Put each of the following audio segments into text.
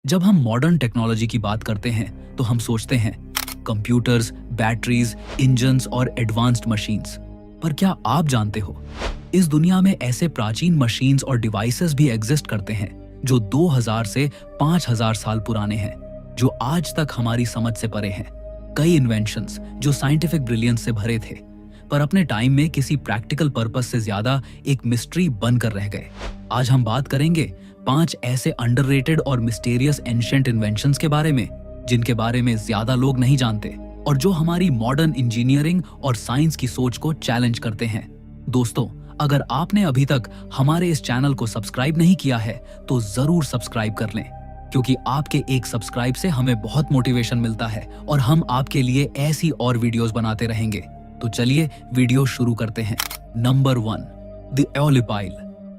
जब हम modern technology की बात करते हैं तो हम सोचते हैं कंप्यूटर्स, बैटरीज, इंजन्स और एडवांस्ड मशीन्स। पर क्या आप जानते हो, इस दुनिया में ऐसे प्राचीन मशीन्स और डिवाइसेस भी एग्जिस्ट करते हैं जो 2000 से 5000 साल पुराने हैं, जो आज तक हमारी समझ से परे हैं। कई इन्वेंशंस जो साइंटिफिक ब्रिलियंस से भरे थे, पर अपने टाइम में किसी प्रैक्टिकल पर्पस से ज्यादा एक मिस्ट्री बनकर रह गए। आज हम बात करेंगे 5 ऐसे अंडररेटेड और मिस्टीरियस एंशिएंट इन्वेंशंस के बारे में, जिनके बारे में ज्यादा लोग नहीं जानते और जो हमारी मॉडर्न इंजीनियरिंग और साइंस की सोच को चैलेंज करते हैं। दोस्तों, अगर आपने अभी तक हमारे इस चैनल को सब्सक्राइब नहीं किया है तो जरूर सब्सक्राइब कर लें, क्योंकि आपके एक सब्सक्राइब से हमें बहुत मोटिवेशन मिलता है और हम आपके लिए ऐसी और वीडियोस बनाते रहेंगे। तो चलिए वीडियो शुरू करते हैं। Number 1, the एओलिपाइल।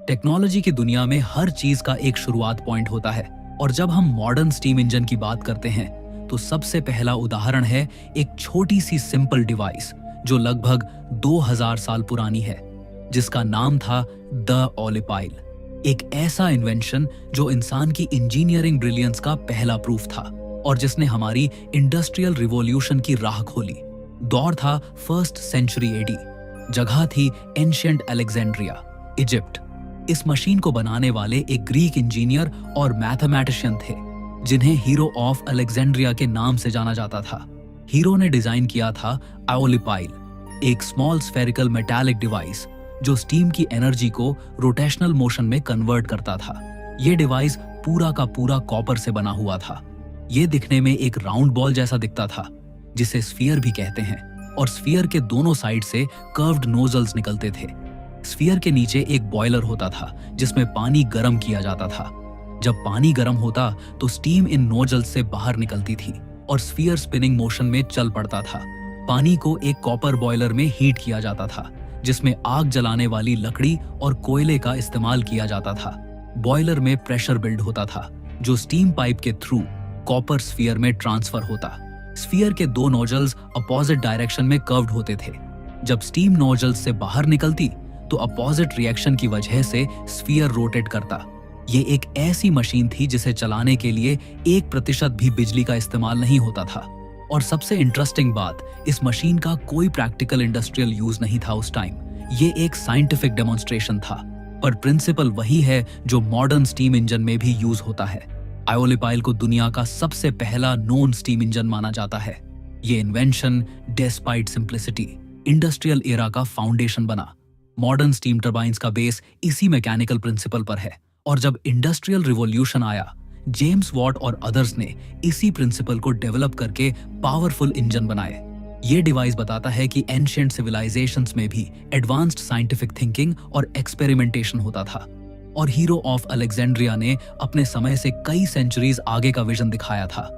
टेक्नोलॉजी की दुनिया में हर चीज का एक शुरुआत पॉइंट होता है, और जब हम मॉडर्न स्टीम इंजन की बात करते हैं तो सबसे पहला उदाहरण है एक छोटी सी सिंपल डिवाइस जो लगभग 2000 साल पुरानी है, जिसका नाम था द ओलिपाइल। एक ऐसा इन्वेंशन जो इंसान की इंजीनियरिंग ब्रिलियंस का पहला प्रूफ था और जिसने हमारी इंडस्ट्रियल रिवॉल्यूशन की राह खोली। दौर था 1st सेंचुरी एडी। जगह थी एंशिएंट अलेक्जेंड्रिया, इजिप्ट। इस मशीन को बनाने वाले एक ग्रीक इंजीनियर और मैथमेटिशियन थे, जिन्हें हीरो ऑफ अलेक्जेंड्रिया के नाम से जाना जाता था। हीरो ने डिजाइन किया था एओलिपाइल, एक स्मॉल स्फेरिकल मेटालिक डिवाइस जो स्टीम की एनर्जी को रोटेशनल मोशन में कन्वर्ट करता था। यह डिवाइस पूरा का पूरा कॉपर से बना हुआ था। यह दिखने में एक राउंड बॉल जैसा दिखता था, जिसे स्फीयर भी कहते हैं, और स्फीयर के दोनों साइड से कर्व्ड नोजल्स निकलते थे। स्फीयर के नीचे एक बॉयलर होता था जिसमें पानी गर्म किया जाता था। जब पानी गर्म होता तो स्टीम इन नोजल्स से बाहर निकलती थी और स्फीयर स्पिनिंग मोशन में चल पड़ता था। पानी को एक कॉपर बॉयलर में हीट किया जाता था, जिसमें आग जलाने वाली लकड़ी और कोयले का इस्तेमाल किया जाता था। बॉयलर में प्रेशर बिल्ड होता था जो स्टीम पाइप के थ्रू कॉपर स्फीयर में ट्रांसफर होता। स्फीयर के 2 नोजल्स अपोजिट डायरेक्शन में कर्व्ड होते थे। जब स्टीम नोजल्स से बाहर निकलती तो अपोजिट रिएक्शन की वजह से स्फीयर रोटेट करता। ये एक ऐसी मशीन थी जिसे चलाने के लिए 1% भी बिजली का इस्तेमाल नहीं होता था। और सबसे इंटरेस्टिंग बात, इस मशीन का कोई प्रैक्टिकल इंडस्ट्रियल यूज नहीं था उस टाइम। ये एक साइंटिफिक डेमोन्स्ट्रेशन था, पर प्रिंसिपल वही है जो मॉडर्न स्टीम इंजन में भी यूज होता है। एओलिपाइल को दुनिया का सबसे पहला नोन स्टीम इंजन माना जाता है। ये invention despite simplicity industrial era का फाउंडेशन बना। मॉडर्न स्टीम टरबाइंस का बेस इसी मैकेनिकल प्रिंसिपल पर है, और जब इंडस्ट्रियल रिवॉल्यूशन आया, जेम्स वॉट और अदर्स ने इसी प्रिंसिपल को डेवलप करके पावरफुल इंजन बनाए। ये डिवाइस बताता है कि एंशिएंट सिविलाइजेशंस में भी एडवांस्ड साइंटिफिक थिंकिंग और एक्सपेरिमेंटेशन होता था, और हीरो ऑफ अलेक्जेंड्रिया ने अपने समय से कई सेंचुरीज आगे का विजन दिखाया था।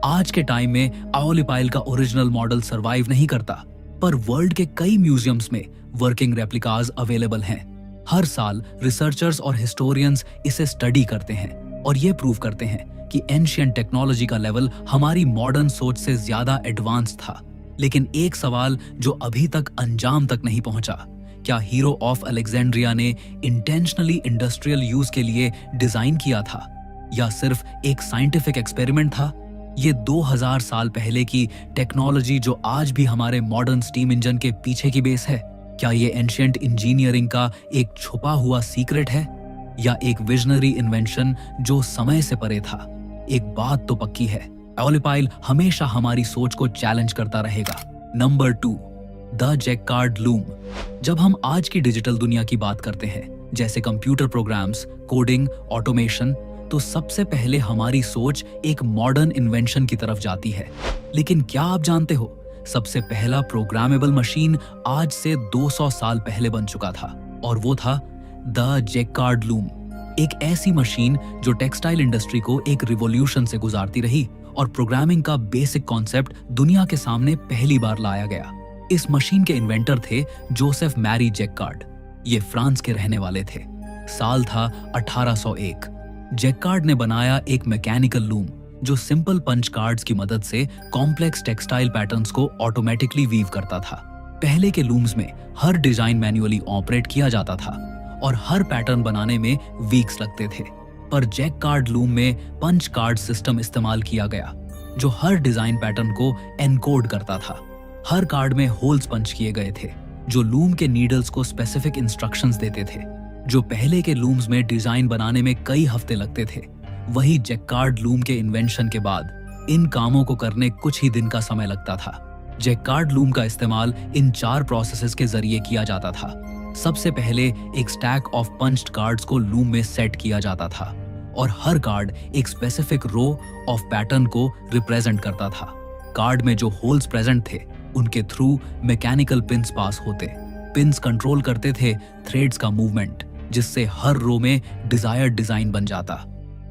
आज के टाइम में एओलिपाइल का ओरिजिनल मॉडल सरवाइव नहीं करता, पर वर्ल्ड के कई म्यूजियम्स में वर्किंग रेप्लिकाज अवेलेबल हैं। हर साल रिसर्चर्स और हिस्टोरियंस इसे स्टडी करते हैं और ये प्रूव करते हैं कि एंशिएंट टेक्नोलॉजी का लेवल हमारी मॉडर्न सोच से ज्यादा एडवांस था। लेकिन एक सवाल जो अभी तक अंजाम तक नहीं पहुंचा, क्या हीरो ऑफ अलेक्जेंड्रिया ने इंटेंशनली इंडस्ट्रियल यूज के लिए डिजाइन किया था, या सिर्फ एक साइंटिफिक एक्सपेरिमेंट था? ये 2000 साल पहले की टेक्नोलॉजी जो आज भी हमारे मॉडर्न स्टीम इंजन के पीछे की बेस है, क्या ये एंशिएंट इंजीनियरिंग का एक छुपा हुआ सीक्रेट है, या एक विजनरी इन्वेंशन जो समय से परे था? एक बात तो पक्की है, एओलिपाइल हमेशा हमारी सोच को चैलेंज करता रहेगा। Number 2, the Jacquard loom. जब हम आज की डिजिटल दुनिया की बात करते हैं, जैसे कंप्यूटर प्रोग्राम्स, कोडिंग, ऑटोमेशन, तो सबसे पहले हमारी सोच एक मॉडर्न इन्वेंशन की तरफ जाती है। लेकिन क्या आप जानते हो, सबसे पहला प्रोग्रामेबल मशीन आज से 200 साल पहले बन चुका था, और वो था द जैक्कार्ड लूम। एक ऐसी मशीन जो टेक्सटाइल इंडस्ट्री को एक रिवॉल्यूशन से गुजारती रही और प्रोग्रामिंग का बेसिक कॉन्सेप्ट दुनिया के सामने पहली बार लाया गया। इस मशीन के इन्वेंटर थे जोसेफ मैरी जैक्कार्ड। ये फ्रांस के रहने वाले थे। साल था 1801। जैक्कार्ड ने बनाया एक मैकेनिकल लूम जो सिंपल पंच कार्ड्स की मदद से कॉम्प्लेक्स टेक्सटाइल पैटर्न्स को ऑटोमेटिकली वीव करता था। पहले के लूम्स में हर डिजाइन मैन्युअली ऑपरेट किया जाता था और हर पैटर्न बनाने में वीक्स लगते थे। पर जैक्कार्ड लूम में पंच कार्ड सिस्टम इस्तेमाल किया गया, जो हर डिजाइन पैटर्न को एनकोड करता था। हर कार्ड में होल्स पंच किए गए थे, जो लूम के नीडल्स को स्पेसिफिक इंस्ट्रक्शंस देते थे। जो पहले के लूम्स में डिजाइन बनाने में कई हफ्ते लगते थे, वही जैक्कार्ड लूम के इन्वेंशन के बाद इन कामों को करने कुछ ही दिन का समय लगता था। जैक्कार्ड लूम का इस्तेमाल इन 4 प्रोसेसेस के जरिए किया जाता था। सबसे पहले एक स्टैक ऑफ पंच्ड कार्ड्स को लूम में सेट किया जाता था और हर कार्ड एक स्पेसिफिक रो ऑफ पैटर्न को रिप्रेजेंट करता था। कार्ड में जो होल्स प्रेजेंट थे, उनके थ्रू मैकेनिकल पिन्स पास होते। पिन्स कंट्रोल करते थे थ्रेड्स का मूवमेंट, जिससे हर रो में डिजायर्ड डिजाइन बन जाता।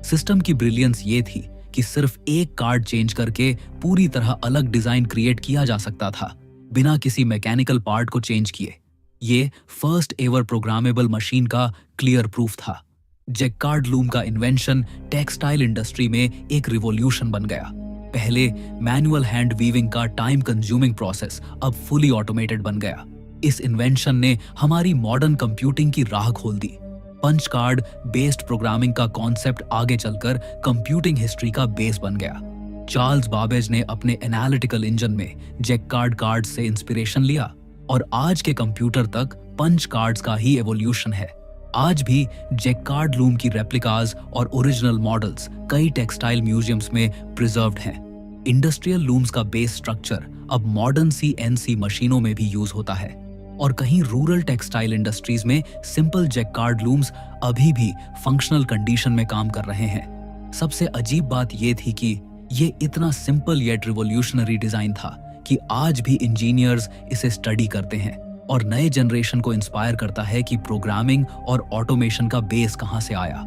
सिस्टम की ब्रिलियंस ये थी कि सिर्फ एक कार्ड चेंज करके पूरी तरह अलग डिजाइन क्रिएट किया जा सकता था, बिना किसी मैकेनिकल पार्ट को चेंज किए। ये फर्स्ट एवर प्रोग्रामेबल मशीन का क्लियर प्रूफ था। जैक्कार्ड लूम का इन्वेंशन टेक्सटाइल इंडस्ट्री में एक रिवॉल्यूशन बन गया। पहले मैनुअल हैंड वीविंग का टाइम कंज्यूमिंग प्रोसेस अब फुली ऑटोमेटेड बन गया। इस इन्वेंशन ने हमारी मॉडर्न कंप्यूटिंग की राह खोल दी। पंच कार्ड बेस्ड प्रोग्रामिंग का कॉन्सेप्ट आगे चलकर कंप्यूटिंग हिस्ट्री का बेस बन गया। चार्ल्स बाबेज ने अपने एनालिटिकल इंजन में जैक्कार्ड कार्ड से इंस्पिरेशन लिया और आज के कंप्यूटर तक पंच कार्ड्स का ही एवोल्यूशन है। आज भी जैक्कार्ड लूम की रेप्लिकाज और ओरिजिनल मॉडल्स कई टेक्सटाइल म्यूजियम्स में प्रिजर्व्ड हैं। इंडस्ट्रियल लूम्स का बेस स्ट्रक्चर अब मॉडर्न CNC मशीनों में भी यूज होता है और कहीं रूरल टेक्सटाइल इंडस्ट्रीज में सिंपल जैक्कार्ड लूम्स अभी भी फंक्शनल कंडीशन में काम कर रहे हैं। सबसे अजीब बात यह थी कि ये इतना सिंपल येट रिवॉल्यूशनरी डिजाइन था कि आज भी इंजीनियर्स इसे स्टडी करते हैं और नए जनरेशन को इंस्पायर करता है कि प्रोग्रामिंग और ऑटोमेशन का बेस कहां से आया।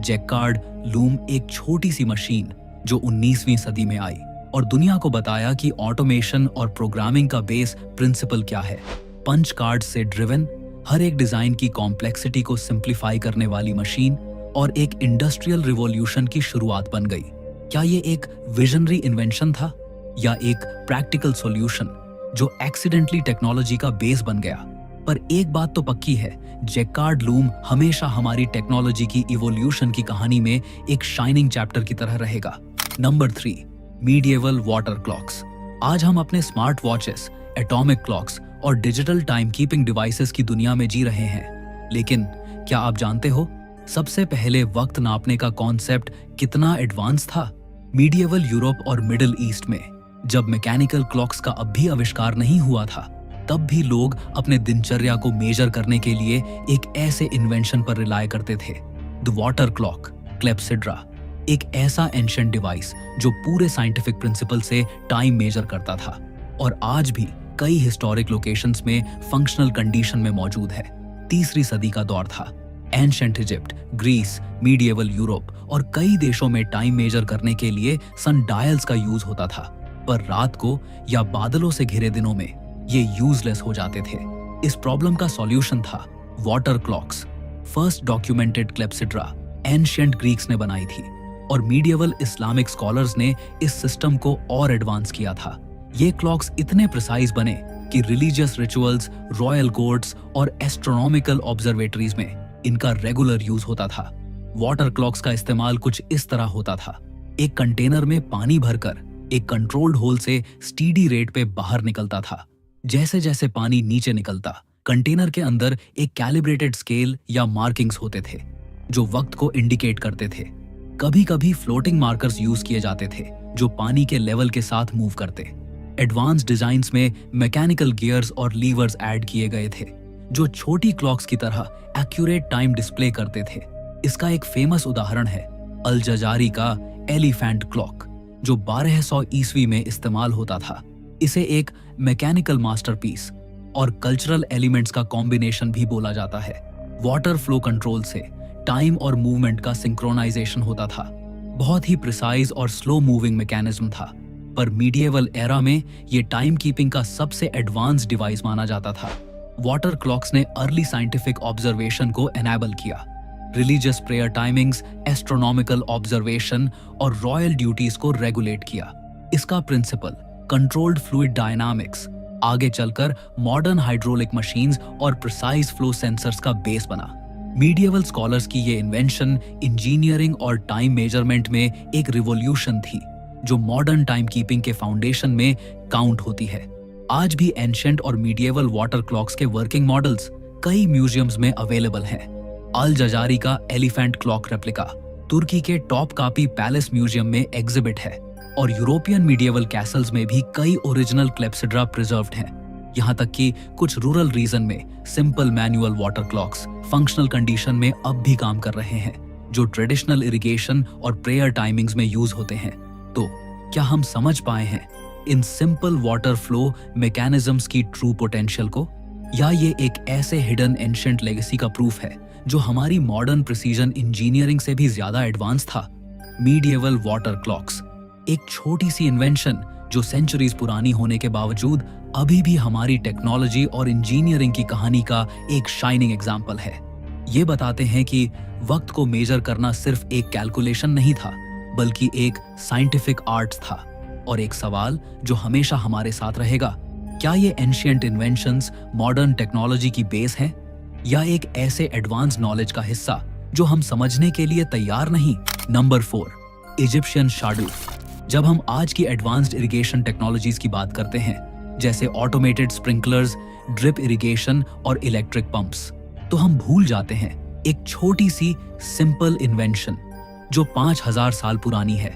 जैक्कार्ड लूम एक छोटी सी मशीन जो 19वीं सदी में आई और दुनिया को बताया कि ऑटोमेशन और प्रोग्रामिंग का बेस प्रिंसिपल क्या है। पंच कार्ड से ड्रिवन हर एक डिजाइन की कॉम्प्लेक्सिटी को सिंप्लीफाई करने वाली मशीन और एक इंडस्ट्रियल रिवॉल्यूशन की शुरुआत बन गई। क्या ये एक विजनरी इन्वेंशन था या एक प्रैक्टिकल सॉल्यूशन जो एक्सीडेंटली टेक्नोलॉजी का बेस बन गया? पर एक बात तो पक्की है, जैक्कार्ड लूम हमेशा हमारी टेक्नोलॉजी की इवोल्यूशन की कहानी में एक शाइनिंग चैप्टर की तरह रहेगा। Number 3, medieval water clocks. आज हम अपने स्मार्ट वॉचेस, एटॉमिक क्लॉक्स और डिजिटल टाइम कीपिंग डिवाइसेस की दुनिया में जी रहे हैं, लेकिन क्या आप जानते हो सबसे पहले वक्त नापने का कॉन्सेप्ट कितना एडवांस था? मीडिएवल यूरोप और मिडिल ईस्ट में जब मैकेनिकल क्लॉक्स का अब भी आविष्कार नहीं हुआ था, तब भी लोग अपने दिनचर्या को मेजर करने के लिए एक ऐसे इन्वेंशन पर रिलाय करते थे, द वाटर क्लॉक, क्लेप्सिड्रा। एक ऐसा एंशिएंट डिवाइस जो पूरे साइंटिफिक प्रिंसिपल से टाइम मेजर करता था और आज भी कई हिस्टोरिक लोकेशंस में फंक्शनल कंडीशन में मौजूद है। 3री सदी का दौर था। Ancient Egypt, Greece, medieval Europe और कई देशों में टाइम मेजर करने के लिए सनडायल्स का यूज होता था, पर रात को या बादलों से घिरे दिनों में ये यूजलेस हो जाते थे। इस प्रॉब्लम का सॉल्यूशन था water clocks. First documented clepsydra ancient Greeks ने बनाई थी और मीडिएवल इस्लामिक स्कॉलर्स ने इस सिस्टम को और एडवांस किया था। ये क्लॉक्स इतने प्रिसाइज बने कि रिलीजियस रिचुअल्स, रॉयल कोर्ट्स और एस्ट्रोनॉमिकल ऑब्जर्वेटरीज में इनका रेगुलर यूज होता था। वाटर क्लॉक्स का इस्तेमाल कुछ इस तरह होता था। एक कंटेनर में पानी भरकर एक कंट्रोल्ड होल से स्टीडी रेट पे बाहर निकलता था। जैसे जैसे पानी नीचे निकलता, कंटेनर के अंदर एक कैलिब्रेटेड स्केल या मार्किंग्स होते थे जो वक्त को इंडिकेट करते थे। कभी कभी फ्लोटिंग मार्कर्स यूज किए जाते थे जो पानी के लेवल के साथ मूव करते। एडवांस डिजाइन्स में मैकेनिकल गियर्स और लीवर्स ऐड किए गए थे जो छोटी क्लॉक्स की तरह एक्यूरेट टाइम डिस्प्ले करते थे। इसका एक फेमस उदाहरण है अल जजारी का एलिफेंट क्लॉक, जो 1200 ईस्वी में इस्तेमाल होता था। इसे एक मैकेनिकल मास्टरपीस और कल्चरल एलिमेंट्स का कॉम्बिनेशन भी बोला जाता है। वाटर फ्लो कंट्रोल से टाइम और मूवमेंट का सिंक्रोनाइजेशन होता था। बहुत ही प्रिसाइज और स्लो मूविंग मैकेनिज्म था, पर मीडिएवल एरा में ये टाइम कीपिंग का सबसे एडवांस डिवाइस माना जाता था। वाटर क्लॉक्स ने अर्ली साइंटिफिक ऑब्जर्वेशन को एनेबल किया। Religious prayer timings, astronomical observation और रॉयल ड्यूटीज को रेगुलेट किया। इसका प्रिंसिपल कंट्रोल्ड फ्लूइड डायनामिक्स आगे चलकर मॉडर्न हाइड्रोलिक मशीन्स और प्रिसाइज फ्लो सेंसर्स का बेस बना। मीडिएवल स्कॉलर्स की ये इन्वेंशन इंजीनियरिंग और टाइम मेजरमेंट में एक रिवॉल्यूशन थी, जो मॉडर्न टाइम कीपिंग के फाउंडेशन में काउंट होती है। आज भी एंशिएंट और मीडिएवल वाटर क्लॉक्स के वर्किंग मॉडल्स कई म्यूजियम्स में अवेलेबल हैं। अल जजारी का एलिफेंट क्लॉक रेप्लिका तुर्की के टॉप कापी पैलेस म्यूजियम में एग्जिबिट है, और यूरोपियन मीडिएवल कैसल्स में भी कई ओरिजिनल क्लेप्सिड्रा प्रिजर्व्ड हैं। यहाँ तक कि कुछ रूरल रीजन में simple manual water clocks functional condition में अब भी काम कर रहे हैं, जो ट्रेडिशनल इरिगेशन और प्रेयर टाइमिंग्स में यूज होते हैं। तो क्या हम समझ पाए हैं in simple water flow mechanisms की ट्रू पोटेंशियल को, या ये एक ऐसे हिडन एंशिएंट लेगेसी का प्रूफ है जो हमारी मॉडर्न प्रिसीजन इंजीनियरिंग से भी ज्यादा एडवांस था? मीडिएवल वाटर क्लॉक्स एक छोटी सी इन्वेंशन जो सेंचुरीज पुरानी होने के बावजूद अभी भी हमारी टेक्नोलॉजी और इंजीनियरिंग की कहानी का एक शाइनिंग एग्जाम्पल है। ये बताते हैं कि वक्त को मेजर करना सिर्फ एक कैलकुलेशन नहीं था, बल्कि एक साइंटिफिक आर्ट था। और एक सवाल जो हमेशा हमारे साथ रहेगा, क्या ये एंशिएंट इन्वेंशंस मॉडर्न टेक्नोलॉजी की बेस है, या एक ऐसे एडवांस नॉलेज का हिस्सा जो हम समझने के लिए तैयार नहीं? Number 4, Egyptian shadoof. जब हम आज की एडवांस्ड इरिगेशन टेक्नोलॉजीज की बात करते हैं, जैसे ऑटोमेटेड स्प्रिंकलर्स, ड्रिप इरिगेशन और इलेक्ट्रिक पंप्स, तो हम भूल जाते हैं एक छोटी सी सिंपल इन्वेंशन जो 5000 साल पुरानी है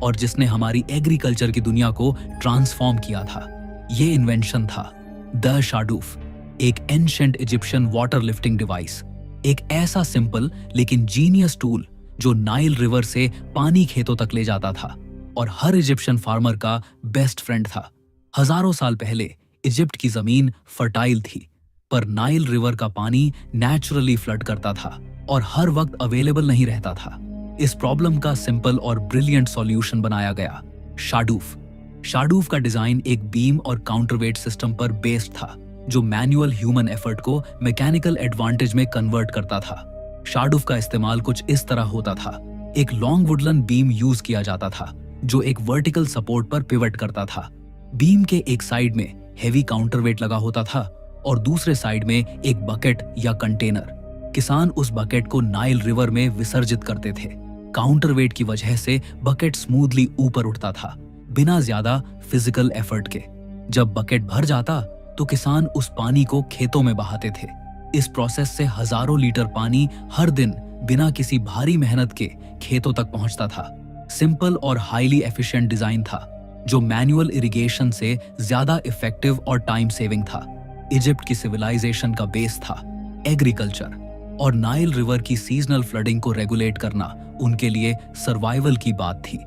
और जिसने हमारी एग्रीकल्चर की दुनिया को ट्रांसफॉर्म किया था। ये इन्वेंशन था द शाडूफ, एक ancient Egyptian water lifting device. एक ऐसा सिंपल लेकिन जीनियस टूल जो नाइल रिवर से पानी खेतों तक ले जाता था और हर इजिप्शियन फार्मर का बेस्ट फ्रेंड था। हजारों साल पहले इजिप्ट की जमीन फर्टाइल थी, पर नाइल रिवर का पानी नेचुरली फ्लड करता था और हर वक्त अवेलेबल नहीं रहता था। इस प्रॉब्लम का सिंपल और ब्रिलियंट सॉल्यूशन बनाया गया शाडूफ। शाडूफ का डिजाइन एक बीम और काउंटरवेट सिस्टम पर बेस्ड था, जो मैनुअल ह्यूमन एफर्ट को मैकेनिकल एडवांटेज में कन्वर्ट करता था। शाडूफ का इस्तेमाल कुछ इस तरह होता था। एक लॉन्ग वुडलन बीम यूज किया जाता था जो एक वर्टिकल सपोर्ट पर पिवट करता था। बीम के एक साइड में हेवी काउंटरवेट लगा होता था और दूसरे साइड में एक बकेट या कंटेनर। किसान उस बकेट को नाइल रिवर में विसर्जित करते थे। काउंटरवेट की वजह से बकेट स्मूथली ऊपर उठता था, बिना ज्यादा फिजिकल एफर्ट के। जब बकेट भर जाता तो किसान उस पानी को खेतों में बहाते थे। इस प्रोसेस से हजारों लीटर पानी हर दिन बिना किसी भारी मेहनत के खेतों तक पहुंचता था। सिंपल और हाईली एफिशिएंट डिजाइन था, जो मैनुअल इरिगेशन से ज्यादा इफेक्टिव और टाइम सेविंग था। इजिप्ट की सिविलाइजेशन का बेस था एग्रीकल्चर, और नाइल रिवर की सीजनल फ्लडिंग को रेगुलेट करना उनके लिए सर्वाइवल की बात थी।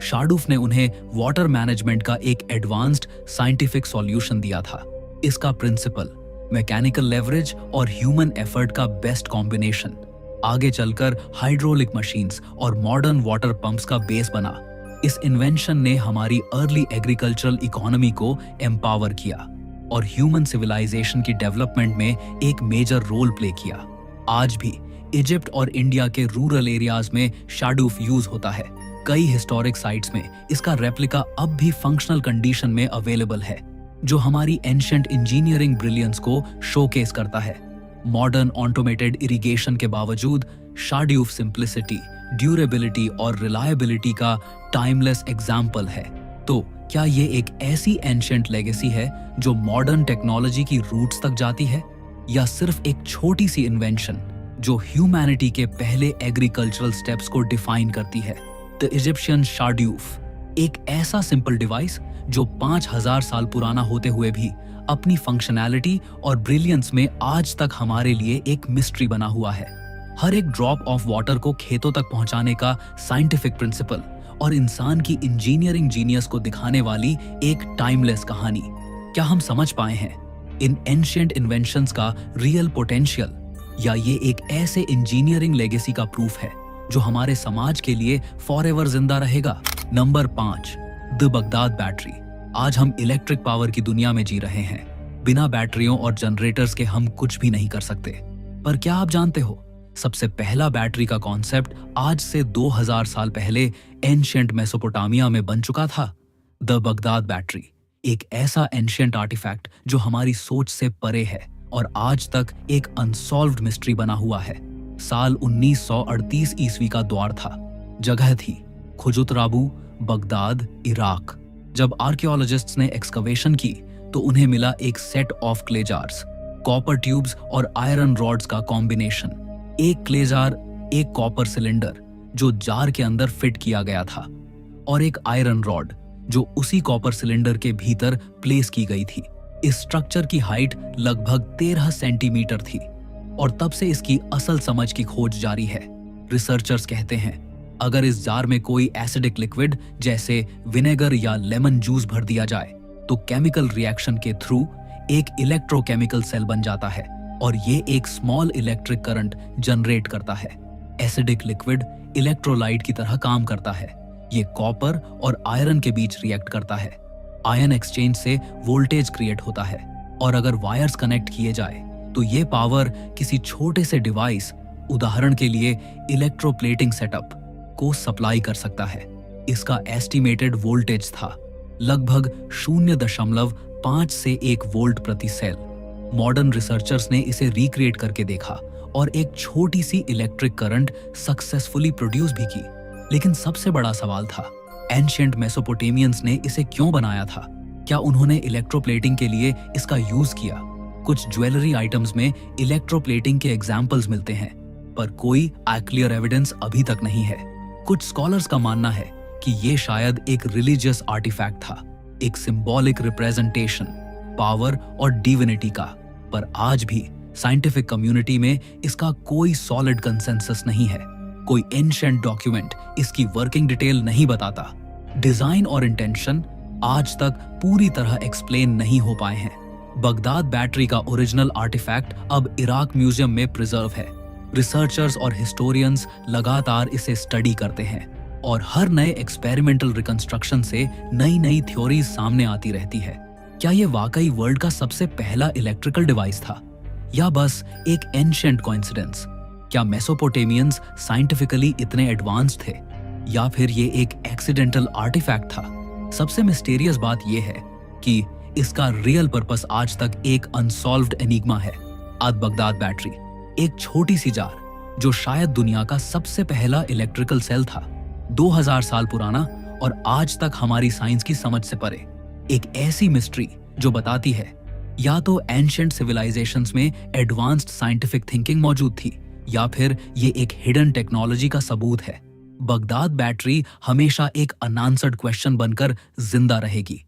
शाडूफ ने उन्हें वाटर मैनेजमेंट का एक एडवांस्ड साइंटिफिक सॉल्यूशन दिया था। इसका प्रिंसिपल मैकेनिकल लेवरेज और ह्यूमन एफर्ट का बेस्ट कॉम्बिनेशन आगे चलकर हाइड्रोलिक मशीन्स और मॉडर्न वाटर पंप्स का बेस बना। इस इन्वेंशन ने हमारी अर्ली एग्रीकल्चरल इकोनॉमी को एम्पावर किया और ह्यूमन सिविलाइजेशन की डेवलपमेंट में एक मेजर रोल प्ले किया। आज भी इजिप्ट और इंडिया के रूरल एरियाज में शाडूफ यूज होता है। कई हिस्टोरिक साइट्स में इसका रेप्लिका अब भी फंक्शनल कंडीशन में अवेलेबल है, जो हमारी एंशिएंट इंजीनियरिंग ब्रिलियंस को शोकेस करता है। मॉडर्न ऑटोमेटेड इरिगेशन के बावजूद शाडूफ सिंप्लिसिटी, ड्यूरेबिलिटी और रिलायबिलिटी का टाइमलेस एग्जाम्पल है। तो क्या ये एक ऐसी एंशिएंट लेगेसी है जो मॉडर्न टेक्नोलॉजी की रूट्स तक जाती है, या सिर्फ एक छोटी सी इन्वेंशन जो ह्यूमैनिटी के पहले एग्रीकल्चरल स्टेप्स को डिफाइन करती है? द इजिप्शियन शाडूफ एक ऐसा सिंपल डिवाइस जो 5000 साल पुराना होते हुए भी अपनी फंक्शनैलिटी और ब्रिलियंस में आज तक हमारे लिए एक मिस्ट्री बना हुआ है। हर एक ड्रॉप ऑफ वाटर को खेतों तक पहुंचाने का साइंटिफिक प्रिंसिपल और इंसान की इंजीनियरिंग जीनियस को दिखाने वाली एक टाइमलेस कहानी। क्या हम समझ पाए हैं इन एंशिएंट इन्वेंशंस का रियल पोटेंशियल, या ये एक ऐसे इंजीनियरिंग लेगेसी का प्रूफ है जो हमारे समाज के लिए फॉरएवर जिंदा रहेगा? Number 5, the Baghdad battery. आज हम इलेक्ट्रिक पावर की दुनिया में जी रहे हैं। बिना बैटरियों और जनरेटर्स के हम कुछ भी नहीं कर सकते। पर क्या आप जानते हो, सबसे पहला बैटरी का कॉन्सेप्ट आज से 2000 साल पहले एंशिएंट मेसोपोटामिया में बन चुका था। द बगदाद बैटरी एक ऐसा एंशिएंट आर्टिफैक्ट जो हमारी सोच से परे है और आज तक एक अनसॉल्व्ड मिस्ट्री बना हुआ है। साल 1938 ईस्वी का दौर था। जगह थी खुजुतराबू, बगदाद, इराक। जब आर्कियोलॉजिस्ट्स ने एक्सकवेशन की तो उन्हें मिला एक set of clay jars, copper tubes और आयरन रॉड्स का कॉम्बिनेशन। एक क्ले जार, एक कॉपर सिलेंडर जो जार के अंदर फिट किया गया था, और एक आयरन रॉड जो उसी कॉपर सिलेंडर के भीतर प्लेस की गई थी। इस स्ट्रक्चर की हाइट लगभग 13 सेंटीमीटर थी और तब से इसकी असल समझ की खोज जारी है। रिसर्चर्स कहते हैं अगर इस जार में कोई एसिडिक लिक्विड जैसे विनेगर या लेमन जूस भर दिया जाए तो केमिकल रिएक्शन के थ्रू एक इलेक्ट्रोकेमिकल सेल बन जाता है और ये एक स्मॉल इलेक्ट्रिक करंट जनरेट करता है। एसिडिक लिक्विड इलेक्ट्रोलाइट की तरह काम करता है। ये कॉपर और आयरन के बीच रिएक्ट करता है। आयन एक्सचेंज से वोल्टेज क्रिएट होता है और अगर वायर्स कनेक्ट किए जाए तो ये पावर किसी छोटे से डिवाइस, उदाहरण के लिए इलेक्ट्रोप्लेटिंग सेटअप, को सप्लाई कर सकता है। इसका एस्टिमेटेड वोल्टेज था लगभग 0.5 से 1 वोल्ट प्रति सेल। मॉडर्न रिसर्चर्स ने इसे रिक्रिएट करके देखा और एक छोटी सी इलेक्ट्रिक करंट सक्सेसफुली प्रोड्यूस भी की। लेकिन सबसे बड़ा सवाल था, एंशिएंट मेसोपोटामियंस ने इसे क्यों बनाया था? क्या उन्होंने इलेक्ट्रोप्लेटिंग के लिए इसका यूज किया? कुछ ज्वेलरी आइटम्स में इलेक्ट्रोप्लेटिंग के एग्जाम्पल्स मिलते हैं, पर कोई क्लियर एविडेंस अभी तक नहीं है। कुछ स्कॉलर्स का मानना है कि ये शायद एक रिलीजियस आर्टिफैक्ट था, एक सिंबॉलिक रिप्रेजेंटेशन पावर और डिविनिटी का। पर आज भी साइंटिफिक कम्युनिटी में इसका कोई सॉलिड कंसेंसस नहीं है। कोई एंशिएंट डॉक्यूमेंट इसकी वर्किंग डिटेल नहीं बताता। डिजाइन और इंटेंशन आज तक पूरी तरह एक्सप्लेन नहीं हो पाए हैं। बगदाद बैटरी का ओरिजिनल आर्टिफैक्ट अब इराक म्यूजियम में प्रिजर्व है। रिसर्चर्स और हिस्टोरियंस लगातार इसे स्टडी करते हैं और हर नए एक्सपेरिमेंटल रिकंस्ट्रक्शन से नई नई थ्योरीज सामने आती रहती है। क्या ये वाकई वर्ल्ड का सबसे पहला इलेक्ट्रिकल डिवाइस था या बस एक एंशिएंट कोइंसिडेंस? क्या मेसोपोटामियंस साइंटिफिकली इतने एडवांस थे या फिर ये एक एक्सीडेंटल आर्टिफैक्ट था? सबसे मिस्टीरियस बात यह है कि इसका रियल पर्पस आज तक एक अनसॉल्व्ड एनिग्मा है। बगदाद बैटरी, एक छोटी सी जार जो शायद दुनिया का सबसे पहला इलेक्ट्रिकल सेल था, 2000 साल पुराना और आज तक हमारी साइंस की समझ से परे। एक ऐसी मिस्ट्री जो बताती है या तो एंशिएंट सिविलाइजेशंस में एडवांस्ड साइंटिफिक थिंकिंग मौजूद थी या फिर ये एक हिडन टेक्नोलॉजी का सबूत है। बगदाद बैटरी हमेशा एक अनआंसर्ड क्वेश्चन बनकर जिंदा रहेगी।